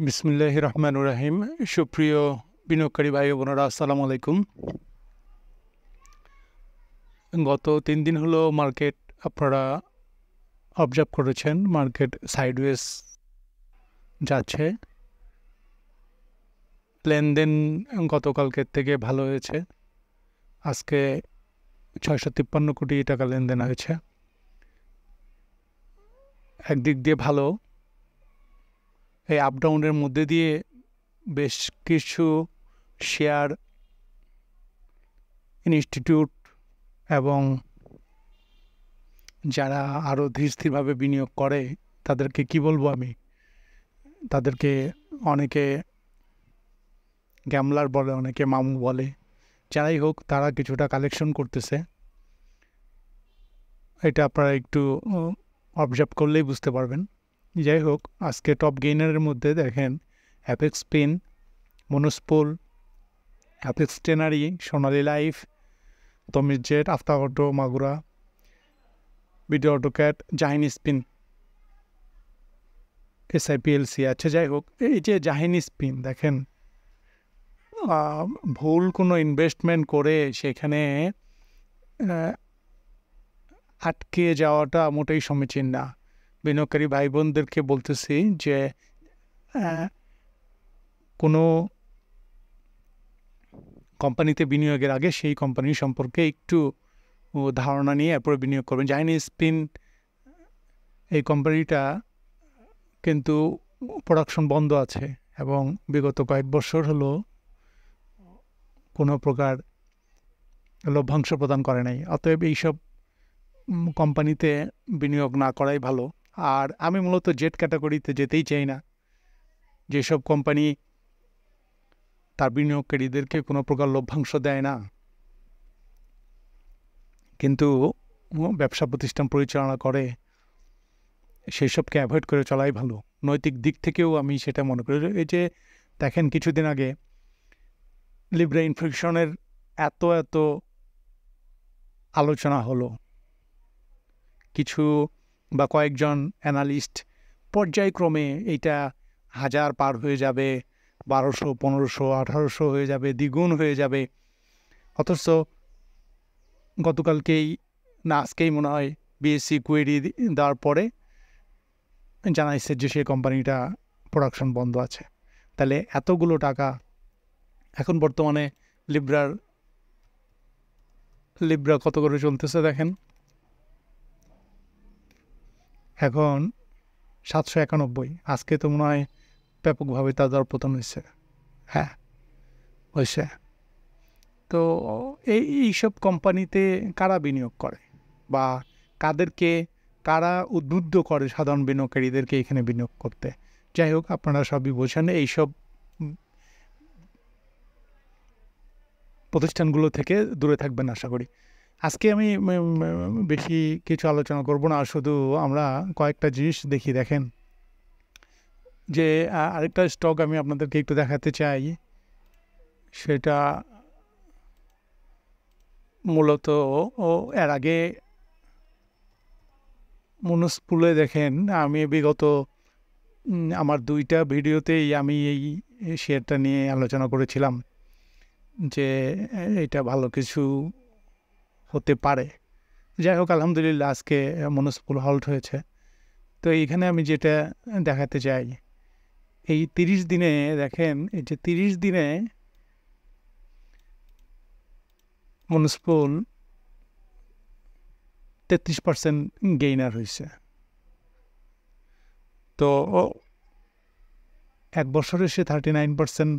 বিসমিল্লাহির রহমানির রহিম। সুপ্রিয় বিনিয়োগকারী ভাই ও বোনেরা, আসসালামু আলাইকুম। গত 3 দিন হলো মার্কেট আপনারা অবজার্ভ করেছেন, মার্কেট সাইডওয়েজ যাচ্ছে। লেনদেন গতকালকের থেকে ভালো হয়েছে। আজকে 653 কোটি টাকা লেনদেন হয়েছে। একদিক দিয়ে ভালো। এই আপডাউনের মধ্যে দিয়ে বেশ কিছু শেয়ার ইনস্টিটিউট এবং যারা আরও ধীর স্থিরভাবে বিনিয়োগ করে তাদেরকে কি বলবো আমি, তাদেরকে অনেকে গ্যামলার বলে, অনেকে মামু বলে, যারাই হোক তারা কিছুটা কালেকশন করতেছে। এটা আপনারা একটু অবজার্ভ করলেই বুঝতে পারবেন। যাই হোক, আজকে টপ গেইনারের মধ্যে দেখেন Apex pen, Monospool, Apex Tannery, Sonali Life, Tamij Jet, Aftab Auto, Magura, BD Autocars, Zaheen Spin, SIPLC. আচ্ছা, যাই হোক, এই যে জাহিন স্পিন দেখেন, ভুল কোনো ইনভেস্টমেন্ট করে সেখানে আটকে যাওয়াটা মোটেই সমীচীন না। বিনিয়োগকারী ভাই বোনদেরকে বলতেছি যে কোনো কোম্পানিতে বিনিয়োগের আগে সেই কোম্পানি সম্পর্কে একটু ধারণা নিয়ে এরপরে বিনিয়োগ করবেন। জাহিন স্পিন এই কোম্পানিটা কিন্তু প্রোডাকশন বন্ধ আছে এবং বিগত কয়েক বছর হলো কোনো প্রকার লভ্যাংশ প্রদান করে নাই। অতএব এইসব কোম্পানিতে বিনিয়োগ না করাই ভালো। আর আমি মূলত জেট ক্যাটাগরিতে যেতেই চাই না, যেসব কোম্পানি তার বিনিয়োগকারীদেরকে কোনো প্রকার লভ্যাংশ দেয় না কিন্তু ব্যবসা প্রতিষ্ঠান পরিচালনা করে, সেই সবকে অ্যাভয়েড করে চলাই ভালো। নৈতিক দিক থেকেও আমি সেটা মনে করি। এই যে দেখেন, কিছুদিন আগে লিব্রা ইনফ্লেশনের এত আলোচনা হলো, কিছু বা কয়েকজন অ্যানালিস্ট পর্যায়ক্রমে এইটা 1000 পার হয়ে যাবে, 1200, 1500, 1800 হয়ে যাবে, দ্বিগুণ হয়ে যাবে। অথচ গতকালকেই না আজকেই মনে হয় বিএসসি কোয়েরি দেওয়ার পরে জানাইছে যে সেই কোম্পানিটা প্রোডাকশন বন্ধ আছে। তাহলে এতগুলো টাকা এখন বর্তমানে লিব্রা কত করে চলতেছে দেখেন, এখন 791। আজকে তো মনে হয় ব্যাপকভাবে তার দরপতন হয়েছে। হ্যাঁ, হয়েছে। তো এইসব কোম্পানিতে কারা বিনিয়োগ করে বা কারা উদ্বুদ্ধ করে সাধারণ বিনিয়োগকারীদেরকে এখানে বিনিয়োগ করতে? যাই হোক, আপনারা সবই বোঝেন। এইসব প্রতিষ্ঠানগুলো থেকে দূরে থাকবেন আশা করি। আজকে আমি বেশি কিছু আলোচনা করব না, শুধু আমরা কয়েকটা জিনিস দেখেন যে আরেকটা স্টক আমি আপনাদেরকে একটু দেখাতে চাই। সেটা মূলত এর আগে মনোস্পুলে দেখেন, আমি বিগত আমার 2টা ভিডিওতেই আমি এই শেয়ারটা নিয়ে আলোচনা করেছিলাম যে এটা ভালো কিছু হতে পারে। যাই হোক, আলহামদুলিল্লাহ আজকে মনোস্পুল হল্ট হয়েছে। তো এইখানে আমি যেটা দেখাতে চাই, এই 30 দিনে দেখেন, এই যে 30 দিনে মনোস্পুল 33% গেইনার হয়েছে। তো এক বছরে সে 39%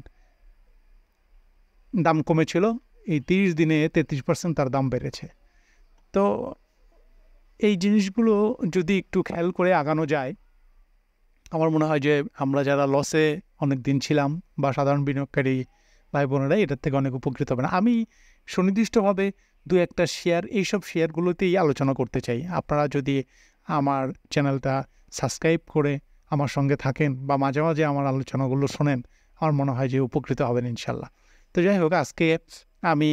দাম কমেছিল, এই 30 দিনে 33% তার দাম বেড়েছে। তো এই জিনিসগুলো যদি একটু খেয়াল করে আগানো যায়, আমার মনে হয় যে আমরা যারা লসে অনেক দিন ছিলাম বা সাধারণ বিনিয়োগকারী ভাই বোনেরা এটার থেকে অনেক উপকৃত হবে না। আমি সুনির্দিষ্টভাবে 2-1টা শেয়ার, এইসব শেয়ারগুলোতেই আলোচনা করতে চাই। আপনারা যদি আমার চ্যানেলটা সাবস্ক্রাইব করে আমার সঙ্গে থাকেন বা মাঝে মাঝে আমার আলোচনাগুলো শোনেন, আমার মনে হয় যে উপকৃত হবেন ইনশাল্লাহ। তো যাই হোক, আজকে আমি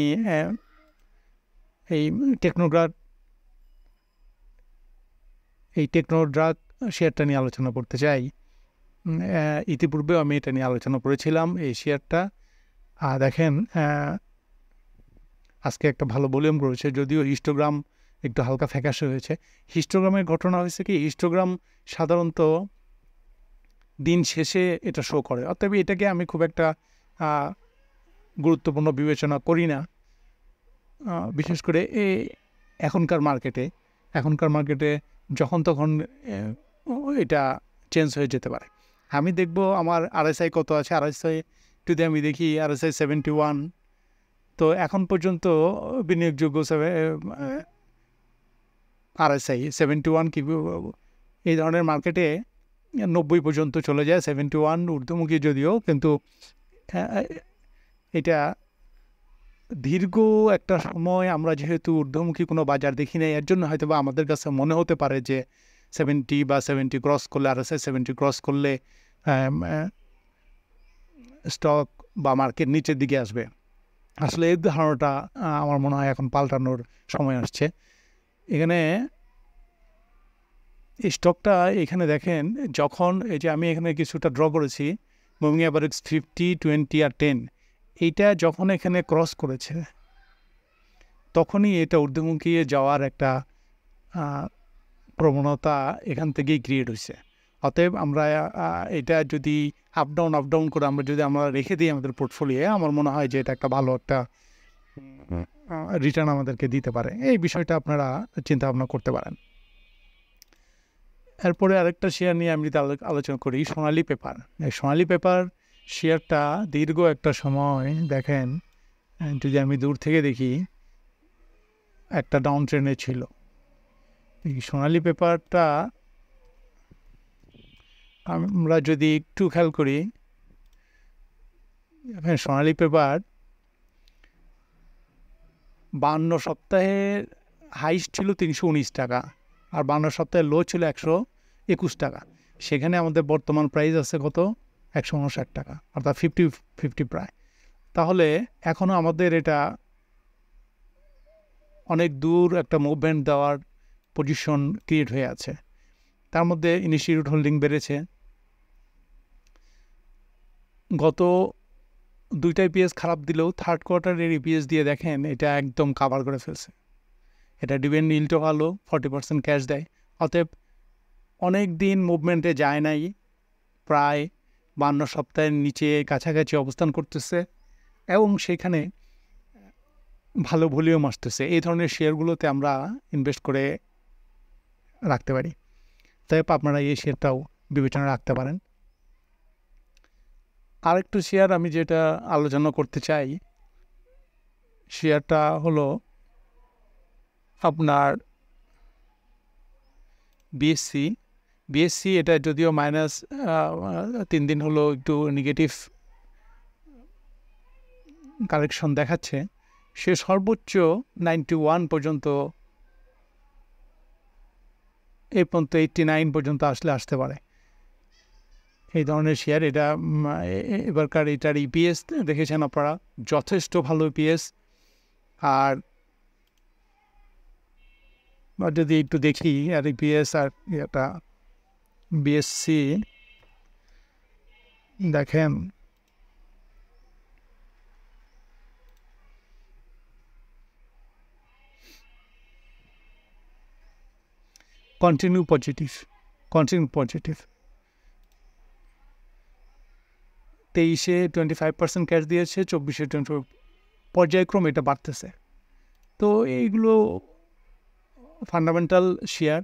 এই টেকনোড্রাগ শেয়ারটা নিয়ে আলোচনা করতে চাই। ইতিপূর্বেও আমি এটা নিয়ে আলোচনা করেছিলাম এই শেয়ারটা। দেখেন আজকে একটা ভালো ভলিউম করেছে, যদিও হিস্টোগ্রাম একটু হালকা ফ্যাকাশে হয়েছে। হিস্টোগ্রামের ঘটনা হয়েছে কি, হিস্টোগ্রাম সাধারণত দিন শেষে এটা শো করে, অতএব এটাকে আমি খুব একটা গুরুত্বপূর্ণ বিবেচনা করি না, বিশেষ করে এখনকার মার্কেটে যখন তখন এটা চেঞ্জ হয়ে যেতে পারে। আমি দেখব আমার RSI কত আছে। RSI যদি আমি দেখি, RSI 71, তো এখন পর্যন্ত বিনিয়োগযোগ্য RSI 71 কি এই ধরনের মার্কেটে 90 পর্যন্ত চলে যায়। 71 ঊর্ধ্বমুখী যদিও, কিন্তু এটা দীর্ঘ একটা সময় আমরা যেহেতু ঊর্ধ্বমুখী কোনো বাজার দেখি নাই, এর জন্য হয়তো বা আমাদের কাছে মনে হতে পারে যে 70 বা 70 ক্রস করলে, RSI 70 ক্রস করলে স্টক বা মার্কেট নিচের দিকে আসবে। আসলে এই ধারণাটা আমার মনে হয় এখন পাল্টানোর সময় আসছে। এখানে এই স্টকটা এখানে দেখেন, যখন এই যে আমি এখানে কিছুটা ড্র করেছি, মুভিং অ্যাভারেজ 50, 20 আর 10, এইটা যখন এখানে ক্রস করেছে তখনই এটা ঊর্ধ্বমুখী যাওয়ার একটা প্রবণতা এখান থেকেই ক্রিয়েট হয়েছে। অতএব আমরা এটা যদি আপ ডাউন করে আমরা রেখে দিই আমাদের পোর্টফোলিও, আমার মনে হয় যে এটা একটা ভালো একটা রিটার্ন আমাদেরকে দিতে পারে। এই বিষয়টা আপনারা চিন্তা ভাবনা করতে পারেন। এরপরে আরেকটা শেয়ার নিয়ে আমি যদি আলোচনা করি, সোনালী পেপার। এই সোনালী পেপার শেয়ারটা দীর্ঘ একটা সময় দেখেন, যদি আমি দূর থেকে দেখি, একটা ডাউন ট্রেন্ডে ছিল। এই সোনালী পেপারটা আমরা যদি একটু খেয়াল করি, সোনালী পেপার 52 সপ্তাহের হাইস্ট ছিল 319 টাকা, আর 52 সপ্তাহের লো ছিল 121 টাকা। সেখানে আমাদের বর্তমান প্রাইস আছে কত? 159 টাকা, অর্থাৎ 50 প্রায়। তাহলে এখনও আমাদের এটা অনেক দূর একটা মুভমেন্ট দেওয়ার পজিশন ক্রিয়েট হয়ে আছে। তার মধ্যে ইনস্টিটিউট হোল্ডিং বেড়েছে। গত দুইটা EPS খারাপ দিলেও থার্ড কোয়ার্টারের EPS দিয়ে দেখেন এটা একদম কাভার করে ফেলছে। এটা ডিভিডেন্ড ইল্ডও ভালো, 40% ক্যাশ দেয়। অতএব অনেক দিন মুভমেন্টে যায় নাই, প্রায় 52 সপ্তাহের নিচে কাছাকাছি অবস্থান করতেছে এবং সেখানে ভালো ভলিউম আসতেছে। এই ধরনের শেয়ারগুলোতে আমরা ইনভেস্ট করে রাখতে পারি। তাই আপনারা এই শেয়ারটাও বিবেচনা রাখতে পারেন। আরেকটু শেয়ার আমি যেটা আলোচনা করতে চাই, শেয়ারটা হলো আপনার বিএসসি। এটা যদিও মাইনাস 3 দিন হলো একটু নেগেটিভ কারেকশন দেখাচ্ছে। সে সর্বোচ্চ 91 পর্যন্ত, এই পর্যন্ত 89 পর্যন্ত আসতে পারে এই ধরনের শেয়ার। এটা এবারকার এটার EPS দেখেছেন আপনারা, যথেষ্ট ভালো EPS। আর যদি একটু দেখি আর EPS আর এটা বিএসসি দেখেন, কন্টিনিউ পজিটিভ। 23-এ 25% ক্যাশ দিয়েছে, 24-এ 25, পর্যায়ক্রমে এটা বাড়তেছে। তো এইগুলো ফান্ডামেন্টাল শেয়ার।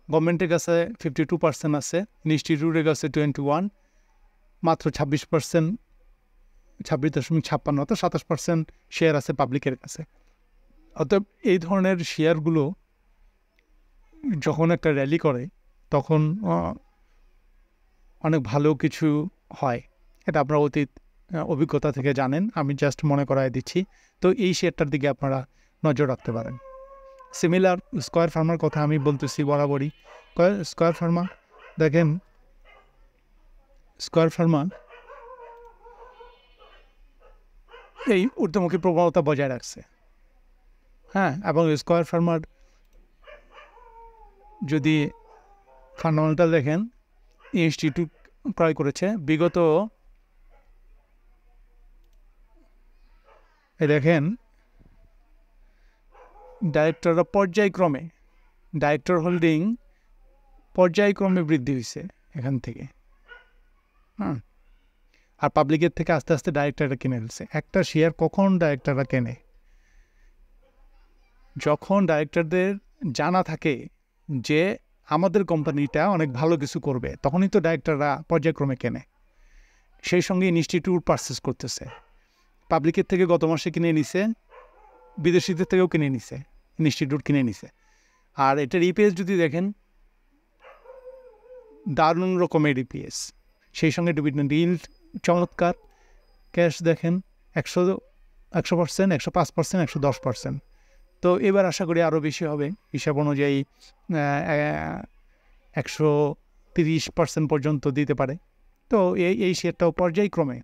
গভর্নমেন্টের কাছে 52% আছে, ইনস্টিটিউটের কাছে 21, মাত্র 26%, 26.56, অর্থাৎ 27% শেয়ার আছে পাবলিকের কাছে। অতএব এই ধরনের শেয়ারগুলো যখন একটা র্যালি করে তখন অনেক ভালো কিছু হয়, এটা আপনারা অতীত অভিজ্ঞতা থেকে জানেন, আমি জাস্ট মনে করায় দিচ্ছি। তো এই শেয়ারটার দিকে আপনারা নজর রাখতে পারেন। সিমিলার স্কয়ার ফার্মার কথা আমি বলতেছি বরাবরই। স্কয়ার ফার্মা দেখেন, স্কয়ার ফার্মা এই ঊর্ধ্বমুখী প্রবণতা বজায় রাখছে। হ্যাঁ, এবং স্কয়ার ফার্মার যদি ফান্ডামেন্টাল দেখেন, ইনস্টিটিউট ক্রয় করেছে বিগত দেখেন ডাইরেক্টররা পর্যায়ক্রমে ডাইরেক্টর হোল্ডিং পর্যায়ক্রমে বৃদ্ধি হয়েছে এখান থেকে। আর পাবলিকের থেকে আস্তে আস্তে ডাইরেক্টররা কিনে ফেলছে। একটা শেয়ার কখন ডাইরেক্টররা কেনে? যখন ডাইরেক্টরদের জানা থাকে যে আমাদের কোম্পানিটা অনেক ভালো কিছু করবে, তখনই তো ডাইরেক্টররা পর্যায়ক্রমে কেনে। সেই সঙ্গে ইনস্টিটিউট পারচেস করতেছে। পাবলিকের থেকে গত মাসে কিনে নিছে, বিদেশিদের থেকেও কিনে নিছে, ইনস্টিটিউট কিনে নিছে। আর এটার ইপিএস যদি দেখেন, দারুণ রকমের ইপিএস। সেই সঙ্গে ডিভিডেন্ড ইল্ড চমৎকার। ক্যাশ দেখেন 100%, 105%, 110%। তো এবার আশা করি আরও বেশি হবে। হিসাব অনুযায়ী 130% পর্যন্ত দিতে পারে। তো এই শেয়ারটাও পর্যায়ক্রমে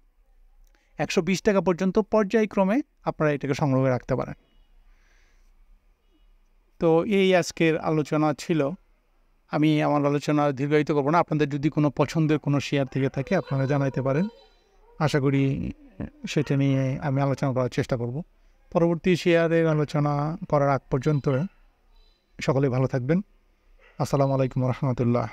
120 টাকা পর্যন্ত পর্যায়ক্রমে আপনারা এটাকে সংগ্রহ রাখতে পারেন। তো এই আজকের আলোচনা ছিল। আমি আমার আলোচনা দীর্ঘায়িত করব না। আপনাদের যদি কোনো পছন্দের কোনো শেয়ার থেকে থাকে আপনারা জানাইতে পারেন। আশা করি সেটা নিয়ে আমি আলোচনা করার চেষ্টা করব। পরবর্তী শেয়ারের আলোচনা করার আগ পর্যন্ত সকলে ভালো থাকবেন। আসসালামু আলাইকুম রহমতুল্লাহ।